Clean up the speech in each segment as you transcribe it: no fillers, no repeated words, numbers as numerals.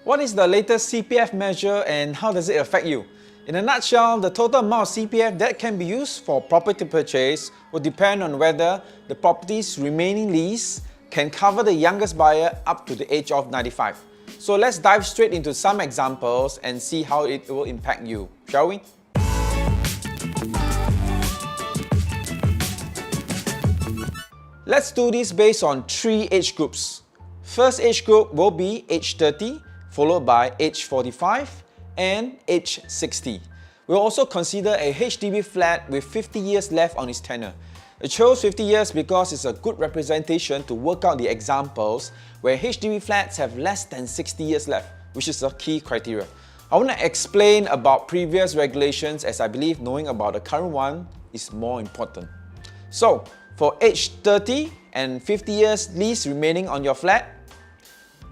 What is the latest CPF measure and how does it affect you? In a nutshell, the total amount of CPF that can be used for property purchase will depend on whether the property's remaining lease can cover the youngest buyer up to the age of 95. So let's dive straight into some examples and see how it will impact you, shall we? Let's do this based on 3 age groups. First age group will be age 30, followed by age 45 and age 60. We'll also consider a HDB flat with 50 years left on its tenure. I chose 50 years because it's a good representation to work out the examples where HDB flats have less than 60 years left, which is a key criteria. I want to explain about previous regulations as I believe knowing about the current one is more important. So, for age 30 and 50 years lease remaining on your flat,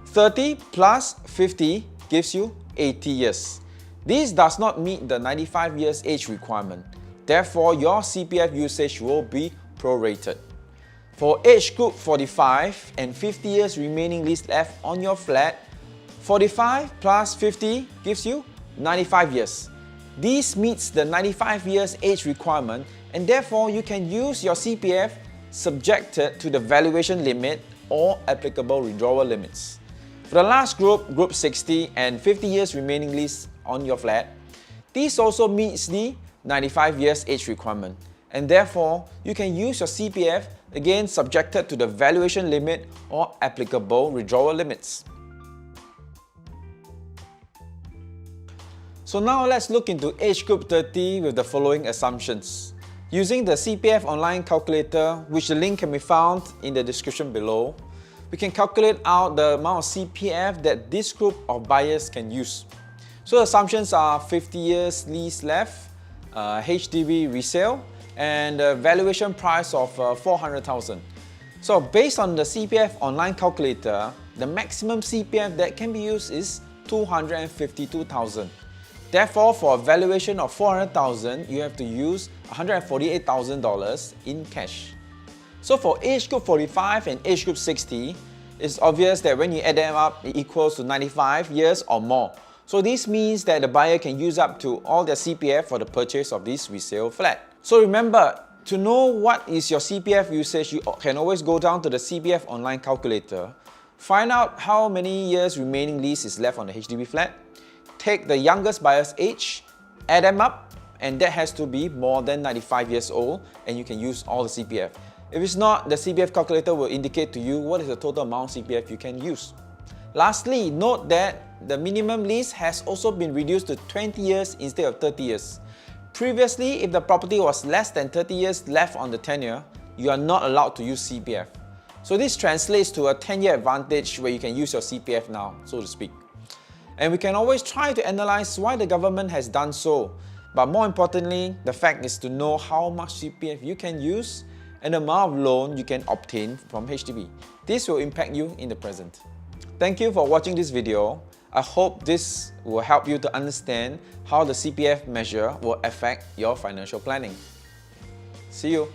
30 plus 50 gives you 80 years. This does not meet the 95 years age requirement. Therefore, your CPF usage will be prorated. For age group 45 and 50 years remaining lease left on your flat, 45 plus 50 gives you 95 years. This meets the 95 years age requirement and therefore you can use your CPF subjected to the valuation limit or applicable withdrawal limits. For the last group, group 60 and 50 years remaining lease on your flat, this also meets the 95 years age requirement and therefore you can use your CPF again subjected to the valuation limit or applicable withdrawal limits. So now let's look into age group 30 with the following assumptions. Using the CPF online calculator, which the link can be found in the description below, we can calculate out the amount of CPF that this group of buyers can use. So the assumptions are 50 years lease left, HDB resale, and a valuation price of 400,000. So based on the CPF online calculator, the maximum CPF that can be used is 252,000. Therefore, for a valuation of 400,000, you have to use $148,000 in cash. So for age group 45 and age group 60, it's obvious that when you add them up, it equals to 95 years or more. So this means that the buyer can use up to all their CPF for the purchase of this resale flat. So remember, to know what is your CPF usage, you can always go down to the CPF online calculator, find out how many years remaining lease is left on the HDB flat, take the youngest buyer's age, add them up, and that has to be more than 95 years old and you can use all the CPF. If it's not, the CPF calculator will indicate to you what is the total amount of CPF you can use. Lastly, note that the minimum lease has also been reduced to 20 years instead of 30 years. Previously, if the property was less than 30 years left on the tenure, you are not allowed to use CPF. So this translates to a 10-year advantage where you can use your CPF now, so to speak. And we can always try to analyze why the government has done so. But more importantly, the fact is to know how much CPF you can use and the amount of loan you can obtain from HDB. This will impact you in the present. Thank you for watching this video. I hope this will help you to understand how the CPF measure will affect your financial planning. See you!